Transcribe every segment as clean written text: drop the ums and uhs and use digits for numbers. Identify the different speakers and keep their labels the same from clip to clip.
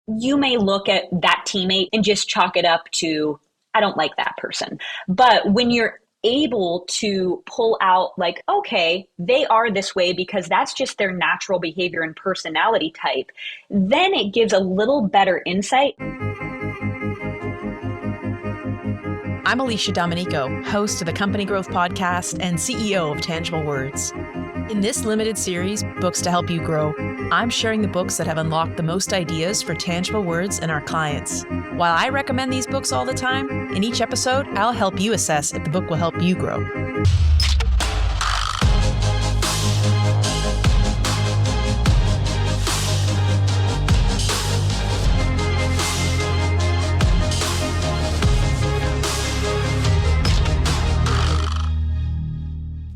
Speaker 1: you may look at that teammate and just chalk it up to, I don't like that person. But when you're able to pull out, like, okay, they are this way because that's just their natural behavior and personality type, then it gives a little better insight.
Speaker 2: I'm Alysha Dominico, host of the Company Growth Podcast and CEO of Tangible Words. In this limited series, Books to Help You Grow, I'm sharing the books that have unlocked the most ideas for Tangible Words and our clients. While I recommend these books all the time, in each episode, I'll help you assess if the book will help you grow.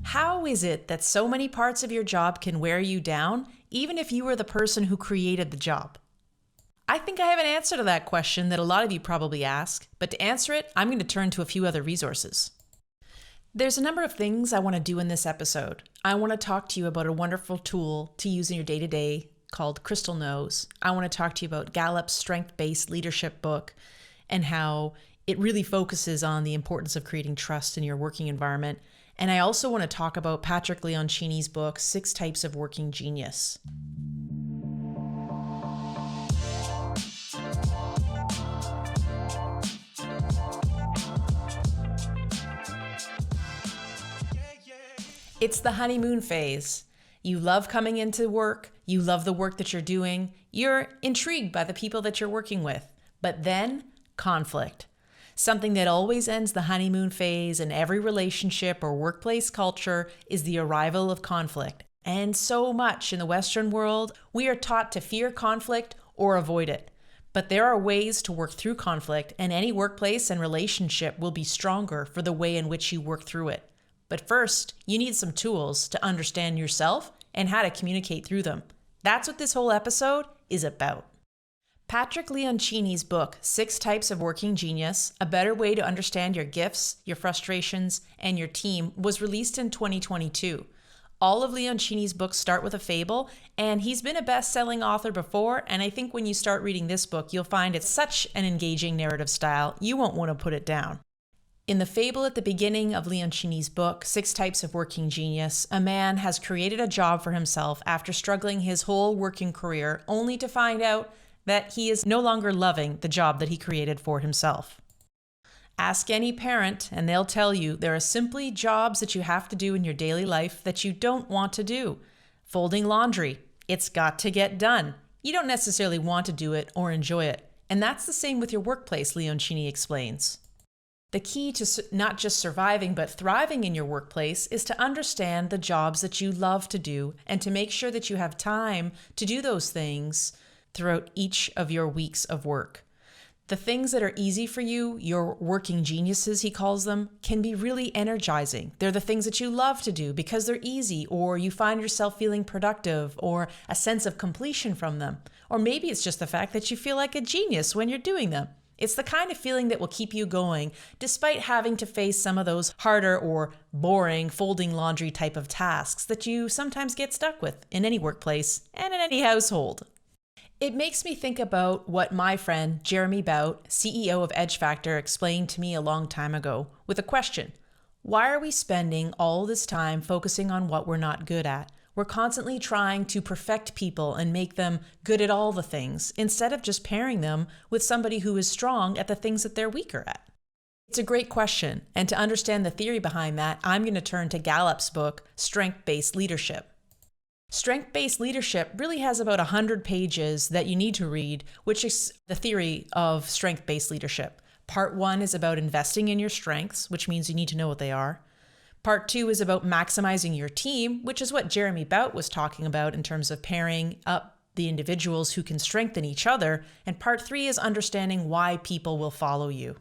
Speaker 2: How is it that so many parts of your job can wear you down, even if you were the person who created the job? I think I have an answer to that question that a lot of you probably ask, but to answer it, I'm going to turn to a few other resources. There's a number of things I want to do in this episode. I want to talk to you about a wonderful tool to use in your day-to-day called Crystal Knows. I want to talk to you about Gallup's strength-based leadership book and how it really focuses on the importance of creating trust in your working environment. And I also want to talk about Patrick Lencioni's book, 6 Types of Working Genius. It's the honeymoon phase. You love coming into work. You love the work that you're doing. You're intrigued by the people that you're working with. But then, conflict. Something that always ends the honeymoon phase in every relationship or workplace culture is the arrival of conflict. And so much in the Western world, we are taught to fear conflict or avoid it. But there are ways to work through conflict, and any workplace and relationship will be stronger for the way in which you work through it. But first, you need some tools to understand yourself and how to communicate through them. That's what this whole episode is about. Patrick Lencioni's book, 6 Types of Working Genius, A Better Way to Understand Your Gifts, Your Frustrations, and Your Team, was released in 2022. All of Lencioni's books start with a fable, and he's been a best-selling author before, and I think when you start reading this book, you'll find it's such an engaging narrative style, you won't want to put it down. In the fable at the beginning of Lencioni's book, 6 Types of Working Genius, a man has created a job for himself after struggling his whole working career, only to find out that he is no longer loving the job that he created for himself. Ask any parent and they'll tell you there are simply jobs that you have to do in your daily life that you don't want to do. Folding laundry, it's got to get done. You don't necessarily want to do it or enjoy it. And that's the same with your workplace, Lencioni explains. The key to not just surviving but thriving in your workplace is to understand the jobs that you love to do and to make sure that you have time to do those things throughout each of your weeks of work. The things that are easy for you, your working geniuses, he calls them, can be really energizing. They're the things that you love to do because they're easy, or you find yourself feeling productive or a sense of completion from them. Or maybe it's just the fact that you feel like a genius when you're doing them. It's the kind of feeling that will keep you going despite having to face some of those harder or boring folding laundry type of tasks that you sometimes get stuck with in any workplace and in any household. It makes me think about what my friend Jeremy Bout, CEO of Edge Factor, explained to me a long time ago with a question. Why are we spending all this time focusing on what we're not good at? We're constantly trying to perfect people and make them good at all the things instead of just pairing them with somebody who is strong at the things that they're weaker at. It's a great question, and to understand the theory behind that, I'm going to turn to Gallup's book, Strength-Based Leadership. Strength-based leadership really has about 100 pages that you need to read, which is the theory of strength-based leadership. Part 1 is about investing in your strengths, which means you need to know what they are. Part 2 is about maximizing your team, which is what Jeremy Bout was talking about in terms of pairing up the individuals who can strengthen each other. And Part 3 is understanding why people will follow you.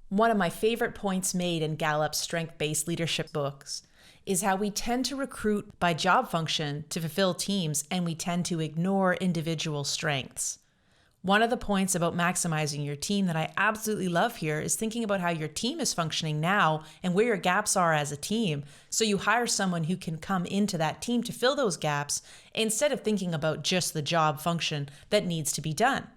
Speaker 2: One of my favorite points made in Gallup's strength-based leadership books is how we tend to recruit by job function to fulfill teams, and we tend to ignore individual strengths. One of the points about maximizing your team that I absolutely love here is thinking about how your team is functioning now and where your gaps are as a team. So you hire someone who can come into that team to fill those gaps instead of thinking about just the job function that needs to be done.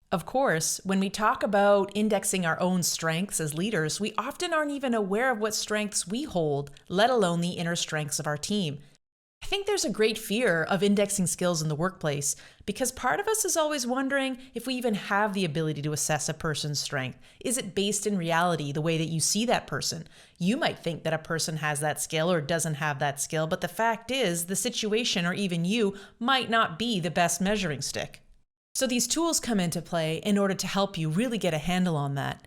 Speaker 2: Of course, when we talk about indexing our own strengths as leaders, we often aren't even aware of what strengths we hold, let alone the inner strengths of our team. I think there's a great fear of indexing skills in the workplace because part of us is always wondering if we even have the ability to assess a person's strength. Is it based in reality, the way that you see that person? You might think that a person has that skill or doesn't have that skill, but the fact is the situation or even you might not be the best measuring stick. So these tools come into play in order to help you really get a handle on that.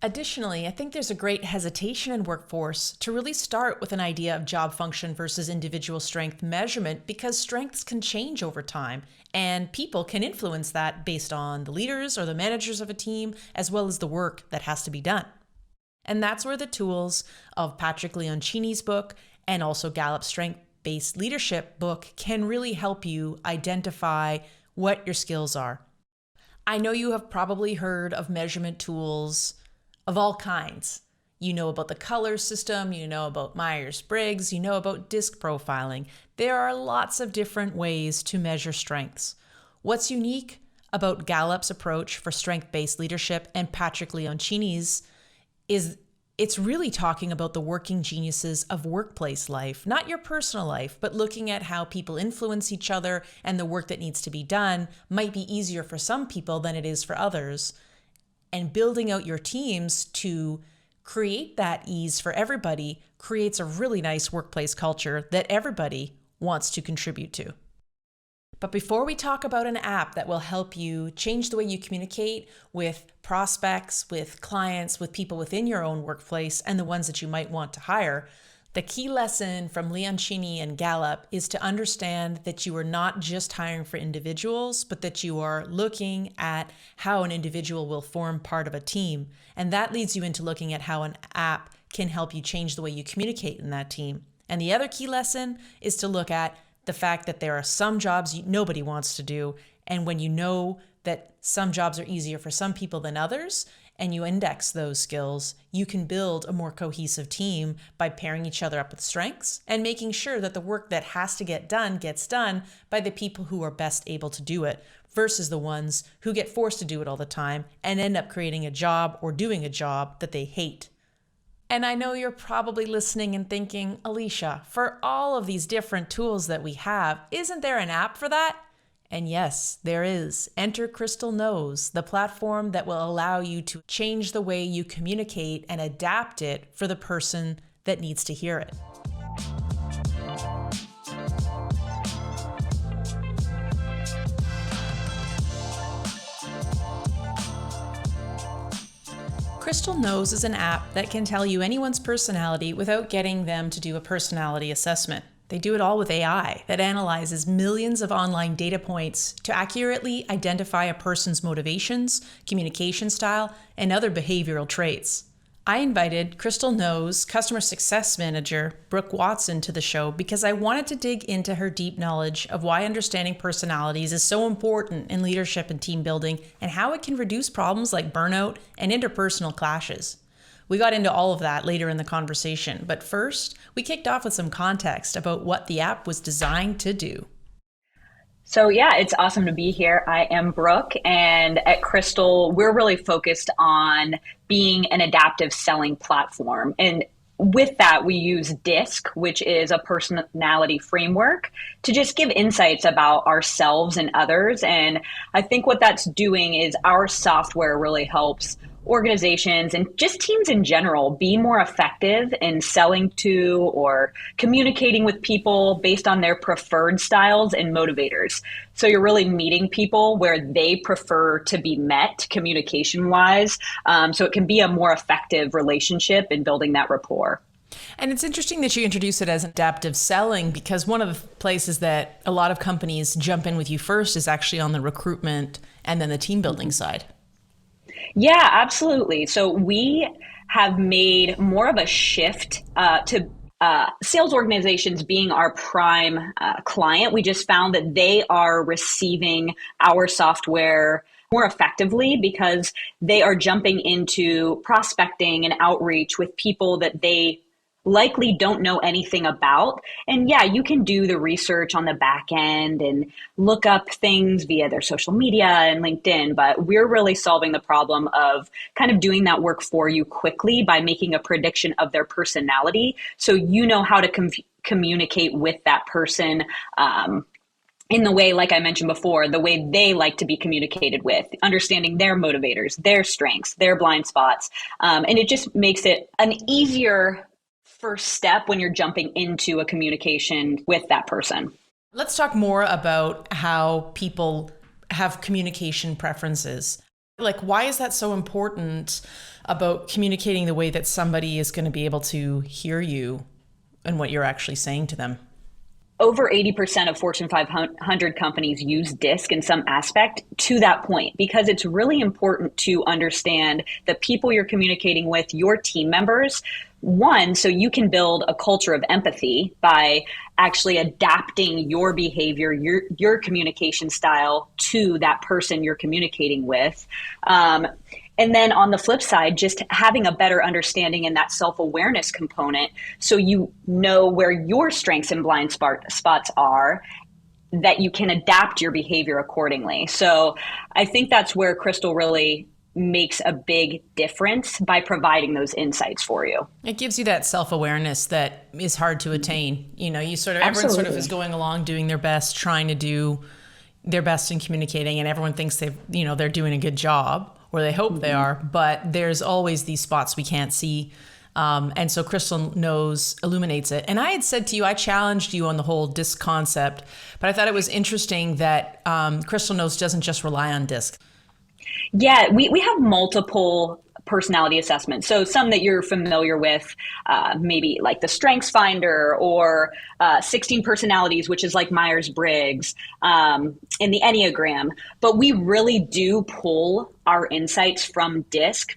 Speaker 2: Additionally, I think there's a great hesitation in workforce to really start with an idea of job function versus individual strength measurement because strengths can change over time and people can influence that based on the leaders or the managers of a team as well as the work that has to be done. And that's where the tools of Patrick Lencioni's book and also Gallup's strength-based leadership book can really help you identify what your skills are. I know you have probably heard of measurement tools of all kinds. You know about the color system, you know about Myers-Briggs, you know about disc profiling. There are lots of different ways to measure strengths. What's unique about Gallup's approach for strength-based leadership and Patrick Lencioni's is it's really talking about the working geniuses of workplace life, not your personal life, but looking at how people influence each other and the work that needs to be done might be easier for some people than it is for others. And building out your teams to create that ease for everybody creates a really nice workplace culture that everybody wants to contribute to. But before we talk about an app that will help you change the way you communicate with prospects, with clients, with people within your own workplace, and the ones that you might want to hire, the key lesson from Lencioni and Gallup is to understand that you are not just hiring for individuals, but that you are looking at how an individual will form part of a team. And that leads you into looking at how an app can help you change the way you communicate in that team. And the other key lesson is to look at the fact that there are some jobs nobody wants to do. And when you know that some jobs are easier for some people than others, and you index those skills, you can build a more cohesive team by pairing each other up with strengths and making sure that the work that has to get done gets done by the people who are best able to do it versus the ones who get forced to do it all the time and end up creating a job or doing a job that they hate. And I know you're probably listening and thinking, Alysha, for all of these different tools that we have, isn't there an app for that? And yes, there is. Enter Crystal Knows, the platform that will allow you to change the way you communicate and adapt it for the person that needs to hear it. Crystal Knows is an app that can tell you anyone's personality without getting them to do a personality assessment. They do it all with AI that analyzes millions of online data points to accurately identify a person's motivations, communication style, and other behavioral traits. I invited Crystal Knows customer success manager Brook to the show because I wanted to dig into her deep knowledge of why understanding personalities is so important in leadership and team building and how it can reduce problems like burnout and interpersonal clashes. We got into all of that later in the conversation, but first, we kicked off with some context about what the app was designed to do.
Speaker 1: So yeah, it's awesome to be here. I am Brooke, and at Crystal, we're really focused on being an adaptive selling platform. And with that, we use DISC, which is a personality framework, to just give insights about ourselves and others. And I think what that's doing is our software really helps organizations and just teams in general be more effective in selling to or communicating with people based on their preferred styles and motivators. So you're really meeting people where they prefer to be met communication wise. So it can be a more effective relationship in building that rapport.
Speaker 2: And it's interesting that you introduce it as adaptive selling because one of the places that a lot of companies jump in with you first is actually on the recruitment and then the team building side.
Speaker 1: Yeah, absolutely. So we have made more of a shift to sales organizations being our prime client. We just found that they are receiving our software more effectively because they are jumping into prospecting and outreach with people that they likely don't know anything about. And yeah, you can do the research on the back end and look up things via their social media and LinkedIn, but we're really solving the problem of kind of doing that work for you quickly by making a prediction of their personality. So you know how to communicate with that person, in the way, like I mentioned before, the way they like to be communicated with, understanding their motivators, their strengths, their blind spots. And it just makes it an easier first step when you're jumping into a communication with that person.
Speaker 2: Let's talk more about how people have communication preferences. Like, why is that so important about communicating the way that somebody is going to be able to hear you and what you're actually saying to them?
Speaker 1: Over 80% of Fortune 500 companies use DISC in some aspect to that point, because it's really important to understand the people you're communicating with, your team members. One, so you can build a culture of empathy by actually adapting your behavior, your communication style to that person you're communicating with. And then on the flip side, just having a better understanding in that self-awareness component, so you know where your strengths and blind spots are, that you can adapt your behavior accordingly. So I think that's where Crystal really makes a big difference by providing those insights for you.
Speaker 2: It gives you that self-awareness that is hard to attain. You know, everyone
Speaker 1: Absolutely.
Speaker 2: sort of is going along, doing their best, trying to do their best in communicating, and everyone thinks they're doing a good job, or they hope they are, but there's always these spots we can't see. And so Crystal illuminates it. And I had said to you, I challenged you on the whole DISC concept, but I thought it was interesting that Crystal doesn't just rely on DISC.
Speaker 1: Yeah, we have multiple personality assessments. So some that you're familiar with, maybe like the Strengths Finder or 16 Personalities, which is like Myers-Briggs, in the Enneagram. But we really do pull our insights from DISC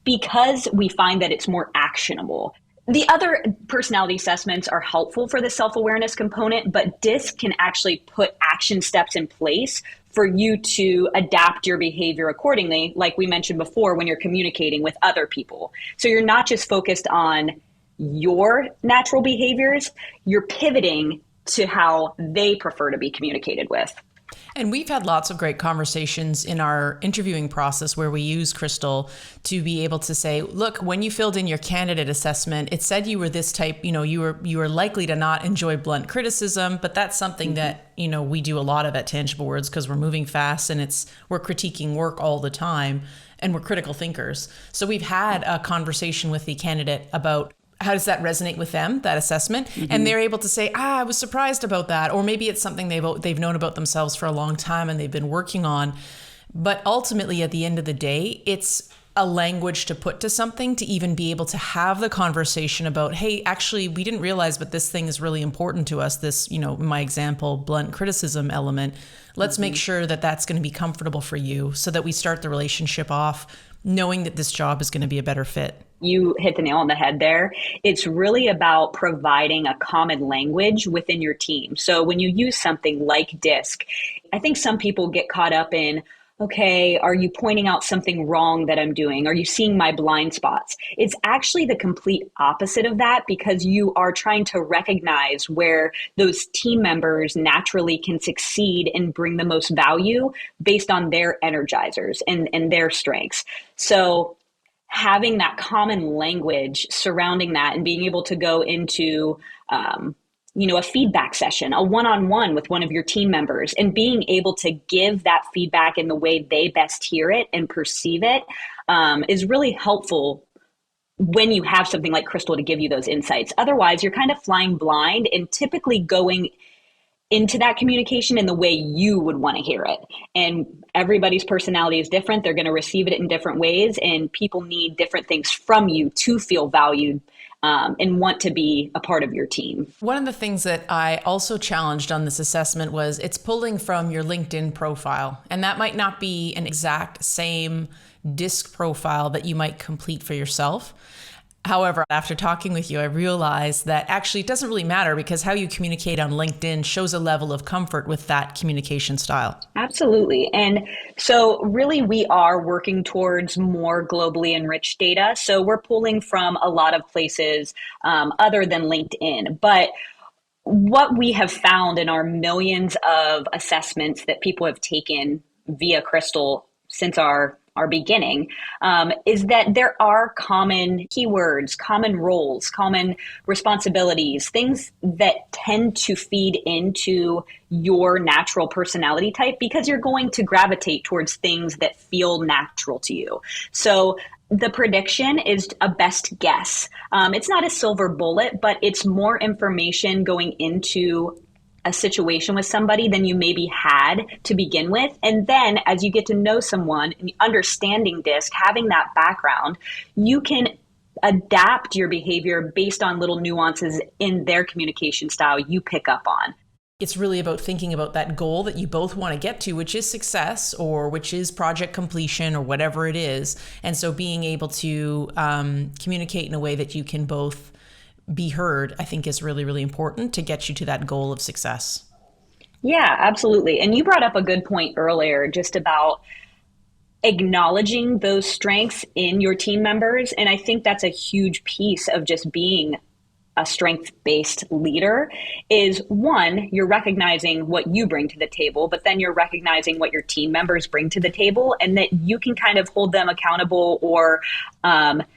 Speaker 1: because we find that it's more actionable. The other personality assessments are helpful for the self-awareness component, but DISC can actually put action steps in place for you to adapt your behavior accordingly, like we mentioned before, when you're communicating with other people. So you're not just focused on your natural behaviors, you're pivoting to how they prefer to be communicated with.
Speaker 2: And we've had lots of great conversations in our interviewing process where we use Crystal to be able to say, look, when you filled in your candidate assessment, it said you were this type, you were likely to not enjoy blunt criticism, but that's something that, we do a lot of at Tangible Words because we're moving fast and we're critiquing work all the time and we're critical thinkers. So we've had a conversation with the candidate about how does that resonate with them, that assessment? Mm-hmm. And they're able to say, I was surprised about that. Or maybe it's something they've known about themselves for a long time and they've been working on. But ultimately, at the end of the day, it's a language to put to something to even be able to have the conversation about, hey, actually, we didn't realize, but this thing is really important to us. This, in my example, blunt criticism element. Let's make sure that that's going to be comfortable for you so that we start the relationship off knowing that this job is going to be a better fit.
Speaker 1: You hit the nail on the head there. It's really about providing a common language within your team. So when you use something like DISC, I think some people get caught up in, okay, are you pointing out something wrong that I'm doing? Are you seeing my blind spots? It's actually the complete opposite of that, because you are trying to recognize where those team members naturally can succeed and bring the most value based on their energizers and their strengths. So having that common language surrounding that and being able to go into, a feedback session, a one-on-one with one of your team members, and being able to give that feedback in the way they best hear it and perceive it, is really helpful when you have something like Crystal to give you those insights. Otherwise, you're kind of flying blind and typically going into that communication in the way you would want to hear it. And everybody's personality is different. They're going to receive it in different ways, and people need different things from you to feel valued and want to be a part of your team.
Speaker 2: One of the things that I also challenged on this assessment was it's pulling from your LinkedIn profile. And that might not be an exact same DISC profile that you might complete for yourself. However, after talking with you, I realized that actually it doesn't really matter because how you communicate on LinkedIn shows a level of comfort with that communication style.
Speaker 1: Absolutely. And so really we are working towards more globally enriched data. So we're pulling from a lot of places other than LinkedIn. But what we have found in our millions of assessments that people have taken via Crystal since our beginning is that there are common keywords, common roles, common responsibilities, things that tend to feed into your natural personality type because you're going to gravitate towards things that feel natural to you. So the prediction is a best guess. It's not a silver bullet, but it's more information going into a situation with somebody than you maybe had to begin with. And then as you get to know someone and understanding DISC, having that background, you can adapt your behavior based on little nuances in their communication style you pick up on.
Speaker 2: It's really about thinking about that goal that you both want to get to, which is success or which is project completion or whatever it is. And so being able to communicate in a way that you can both be heard, I think is really, really important to get you to that goal of success.
Speaker 1: Yeah, absolutely. And you brought up a good point earlier just about acknowledging those strengths in your team members. And I think that's a huge piece of just being a strength-based leader is one, you're recognizing what you bring to the table, but then you're recognizing what your team members bring to the table and that you can kind of hold them accountable or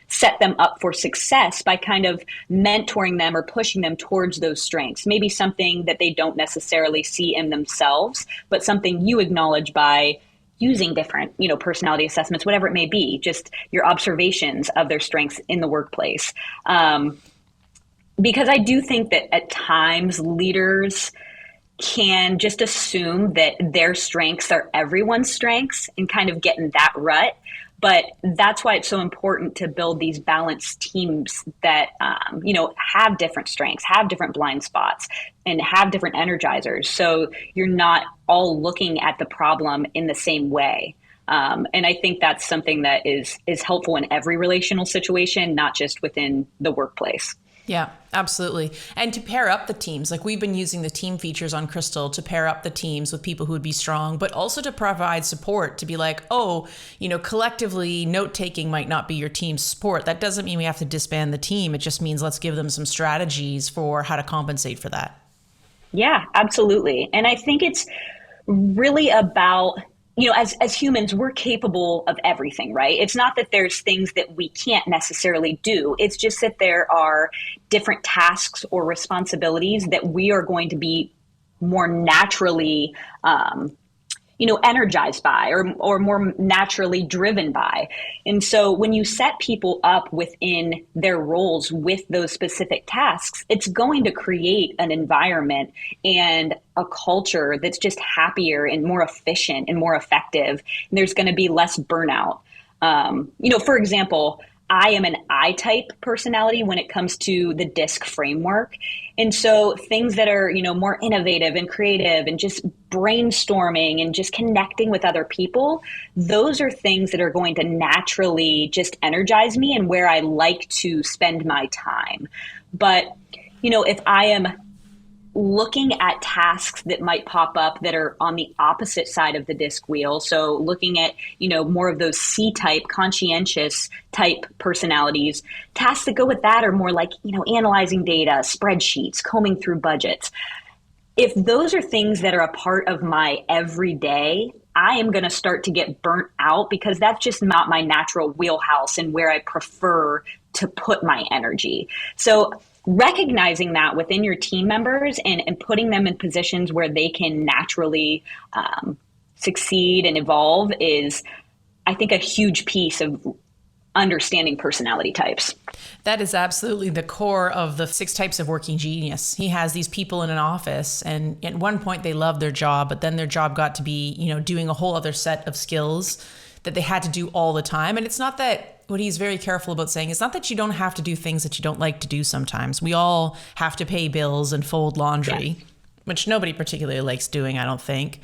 Speaker 1: set them up for success by kind of mentoring them or pushing them towards those strengths. Maybe something that they don't necessarily see in themselves, but something you acknowledge by using different, personality assessments, whatever it may be, just your observations of their strengths in the workplace. Because I do think that at times leaders can just assume that their strengths are everyone's strengths and kind of get in that rut. But that's why it's so important to build these balanced teams that, have different strengths, have different blind spots, and have different energizers. So you're not all looking at the problem in the same way. And I think that's something that is helpful in every relational situation, not just within the workplace.
Speaker 2: Yeah, absolutely. And to pair up the teams, like we've been using the team features on Crystal to pair up the teams with people who would be strong, but also to provide support to be like, collectively note taking might not be your team's support. That doesn't mean we have to disband the team. It just means let's give them some strategies for how to compensate for that.
Speaker 1: Yeah, absolutely. And I think it's really about as humans, we're capable of everything, right? It's not that there's things that we can't necessarily do. It's just that there are different tasks or responsibilities that we are going to be more naturally, energized by or more naturally driven by. And so when you set people up within their roles with those specific tasks, it's going to create an environment and a culture that's just happier and more efficient and more effective. And there's going to be less burnout. For example, I am an I-type personality when it comes to the DISC framework. And so things that are, more innovative and creative and just brainstorming and just connecting with other people, those are things that are going to naturally just energize me and where I like to spend my time. But, if I am looking at tasks that might pop up that are on the opposite side of the DISC wheel. So looking at, more of those C-type, conscientious type personalities, tasks that go with that are more like, analyzing data, spreadsheets, combing through budgets. If those are things that are a part of my everyday, I am going to start to get burnt out because that's just not my natural wheelhouse and where I prefer to put my energy. So recognizing that within your team members and putting them in positions where they can naturally succeed and evolve is, I think, a huge piece of understanding personality types.
Speaker 2: That is absolutely the core of the 6 types of working genius. He has these people in an office and at one point they loved their job, but then their job got to be, doing a whole other set of skills that they had to do all the time. And it's not that, what he's very careful about saying, it's not that you don't have to do things that you don't like to do sometimes. We all have to pay bills and fold laundry, which nobody particularly likes doing, I don't think.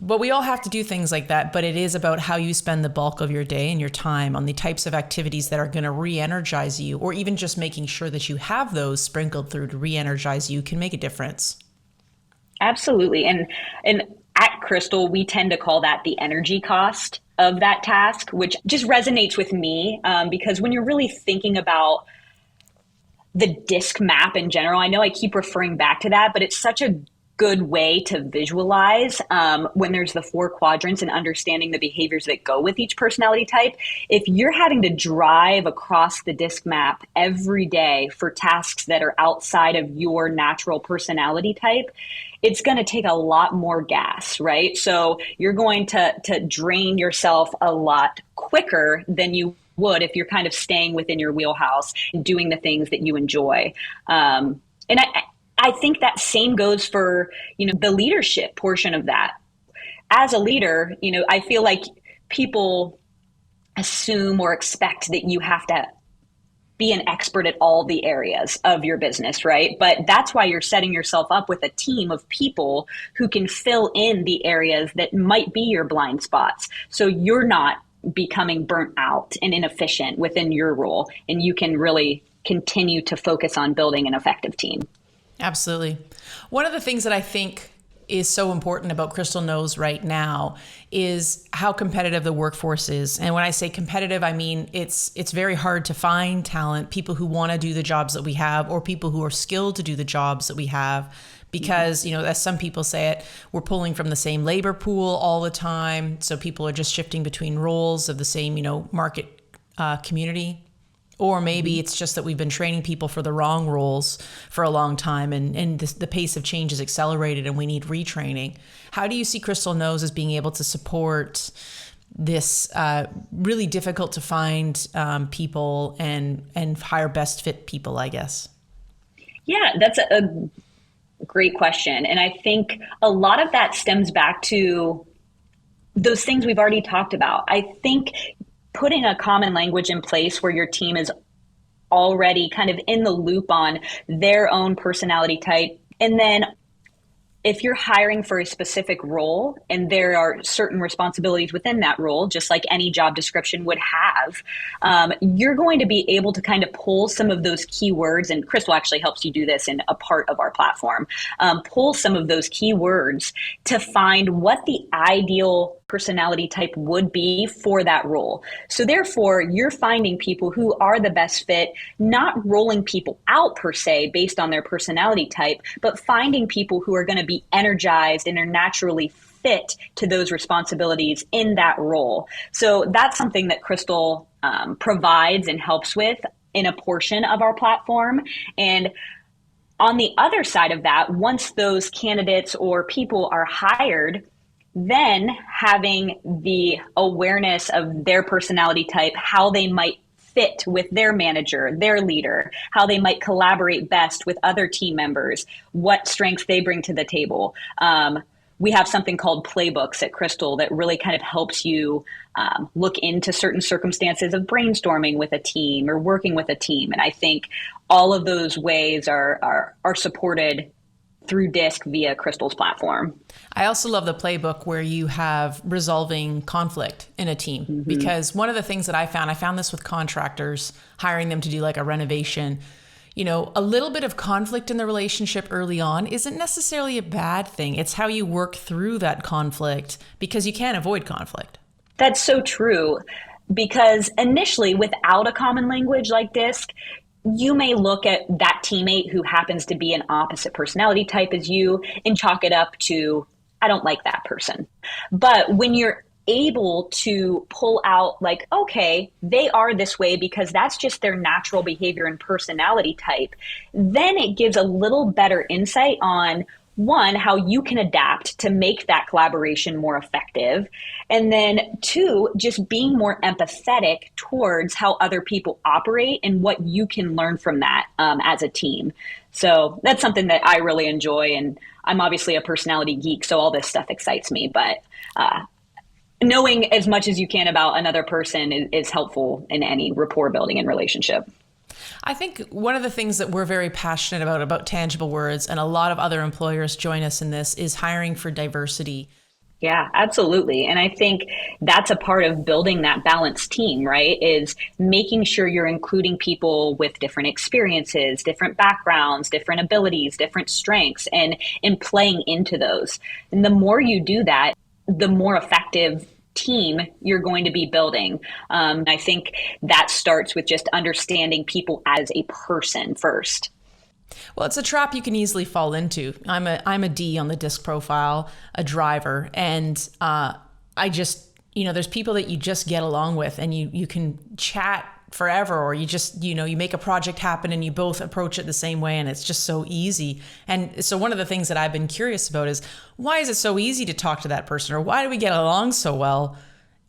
Speaker 2: But we all have to do things like that. But it is about how you spend the bulk of your day and your time on the types of activities that are going to re-energize you, or even just making sure that you have those sprinkled through to re-energize you can make a difference.
Speaker 1: Absolutely. And at Crystal, we tend to call that the energy cost of that task, which just resonates with me because when you're really thinking about the disc map in general, I know I keep referring back to that, but it's such a good way to visualize when there's the 4 quadrants and understanding the behaviors that go with each personality type. If you're having to drive across the disc map every day for tasks that are outside of your natural personality type, it's going to take a lot more gas, right? So you're going to drain yourself a lot quicker than you would if you're kind of staying within your wheelhouse and doing the things that you enjoy. And I think that same goes for, the leadership portion of that. As a leader, I feel like people assume or expect that you have to be an expert at all the areas of your business, right? But that's why you're setting yourself up with a team of people who can fill in the areas that might be your blind spots. So you're not becoming burnt out and inefficient within your role, and you can really continue to focus on building an effective team.
Speaker 2: Absolutely. One of the things that I think is so important about Crystal Knows right now is how competitive the workforce is. And when I say competitive, I mean it's very hard to find talent, people who want to do the jobs that we have, or people who are skilled to do the jobs that we have. Because, as some people say it, we're pulling from the same labor pool all the time. So people are just shifting between roles of the same, market community. Or maybe it's just that we've been training people for the wrong roles for a long time, and the pace of change is accelerated and we need retraining. How do you see Crystal Knows as being able to support this really difficult to find people and hire best fit people, I guess?
Speaker 1: Yeah, that's a great question. And I think a lot of that stems back to those things we've already talked about. I think putting a common language in place where your team is already kind of in the loop on their own personality type. And then if you're hiring for a specific role and there are certain responsibilities within that role, just like any job description would have, you're going to be able to kind of pull some of those keywords, and Crystal actually helps you do this in a part of our platform, pull some of those keywords to find what the ideal personality type would be for that role. So therefore, you're finding people who are the best fit, not rolling people out per se based on their personality type, but finding people who are going to be energized and are naturally fit to those responsibilities in that role. So that's something that Crystal provides and helps with in a portion of our platform. And on the other side of that, once those candidates or people are hired, then having the awareness of their personality type, how they might fit with their manager, their leader, how they might collaborate best with other team members, what strengths they bring to the table. We have something called playbooks at Crystal that really kind of helps you look into certain circumstances of brainstorming with a team or working with a team. And I think all of those ways are supported through DISC via Crystal's platform.
Speaker 2: I also love the playbook where you have resolving conflict in a team, because one of the things that I found this with contractors, hiring them to do like a renovation, a little bit of conflict in the relationship early on isn't necessarily a bad thing. It's how you work through that conflict, because you can't avoid conflict.
Speaker 1: That's so true, because initially without a common language like DISC, you may look at that teammate who happens to be an opposite personality type as you and chalk it up to, I don't like that person. But when you're able to pull out like, okay, they are this way because that's just their natural behavior and personality type, then it gives a little better insight on, one, how you can adapt to make that collaboration more effective. And then two, just being more empathetic towards how other people operate and what you can learn from that as a team. So that's something that I really enjoy. And I'm obviously a personality geek, so all this stuff excites me. But knowing as much as you can about another person is helpful in any rapport building and relationship.
Speaker 2: I think one of the things that we're very passionate about tangible words, and a lot of other employers join us in this, is hiring for diversity.
Speaker 1: Yeah, absolutely. And I think that's a part of building that balanced team, right? Is making sure you're including people with different experiences, different backgrounds, different abilities, different strengths, and playing into those. And the more you do that, the more effective team you're going to be building. I think that starts with just understanding people as a person first.
Speaker 2: Well, it's a trap you can easily fall into. I'm a D on the disc profile, a driver, and I just, there's people that you just get along with, and you can chat forever, or you just, you make a project happen and you both approach it the same way, and it's just so easy. And so one of the things that I've been curious about is, why is it so easy to talk to that person, or why do we get along so well?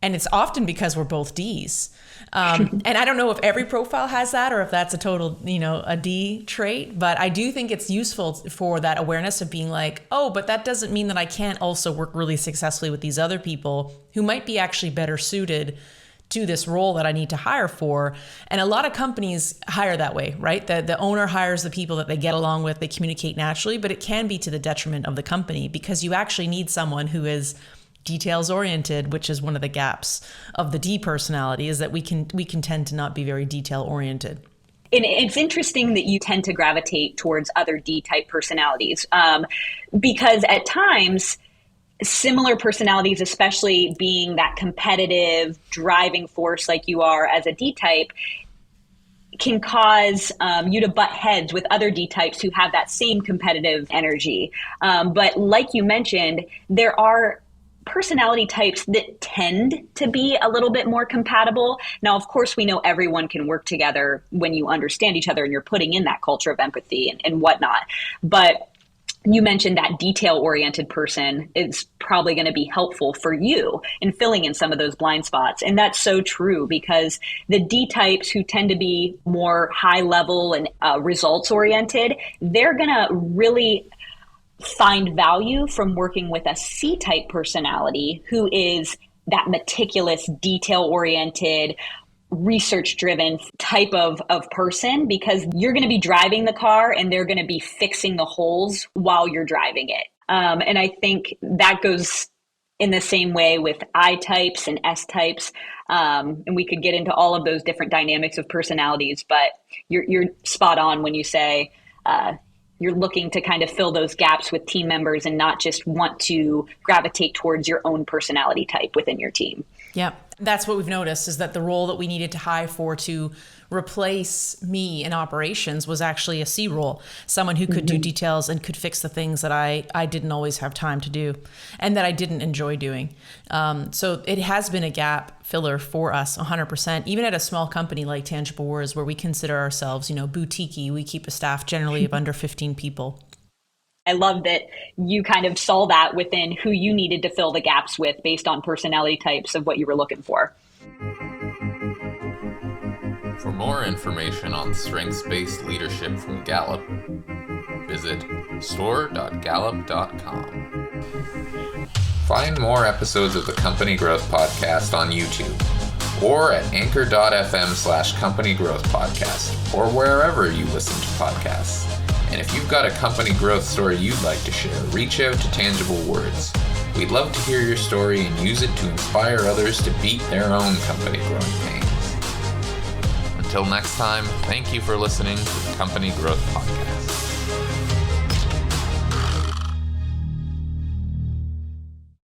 Speaker 2: And it's often because we're both Ds. And I don't know if every profile has that, or if that's a total, a D trait, but I do think it's useful for that awareness of being like, oh, but that doesn't mean that I can't also work really successfully with these other people who might be actually better suited to this role that I need to hire for. And a lot of companies hire that way, right? The owner hires the people that they get along with, they communicate naturally, but it can be to the detriment of the company, because you actually need someone who is details oriented, which is one of the gaps of the D personality, is that we can tend to not be very detail oriented.
Speaker 1: And it's interesting that you tend to gravitate towards other D-type personalities, because at times, similar personalities, especially being that competitive driving force like you are as a D-type, can cause you to butt heads with other D-types who have that same competitive energy. But like you mentioned, there are personality types that tend to be a little bit more compatible. Now, of course, we know everyone can work together when you understand each other and you're putting in that culture of empathy and whatnot. But you mentioned that detail-oriented person is probably going to be helpful for you in filling in some of those blind spots. And that's so true, because the D-types who tend to be more high-level and results-oriented, they're going to really find value from working with a C-type personality who is that meticulous, detail-oriented, research-driven type of person, because you're going to be driving the car and they're going to be fixing the holes while you're driving it. And I think that goes in the same way with I-types and S-types. And we could get into all of those different dynamics of personalities, but you're spot on when you say you're looking to kind of fill those gaps with team members and not just want to gravitate towards your own personality type within your team.
Speaker 2: Yeah, that's what we've noticed, is that the role that we needed to hire for to replace me in operations was actually a C role, someone who could do details and could fix the things that I didn't always have time to do and that I didn't enjoy doing. So it has been a gap filler for us 100%, even at a small company like Tangible Words, where we consider ourselves, boutique-y. We keep a staff generally of under 15 people.
Speaker 1: I love that you kind of saw that within who you needed to fill the gaps with based on personality types of what you were looking for.
Speaker 3: For more information on strengths-based leadership from Gallup, visit store.gallup.com. Find more episodes of the Company Growth Podcast on YouTube or at anchor.fm/Company Growth Podcast, or wherever you listen to podcasts. And if you've got a company growth story you'd like to share, reach out to Tangible Words. We'd love to hear your story and use it to inspire others to beat their own company growing pains. Until next time, thank you for listening to the Company Growth Podcast.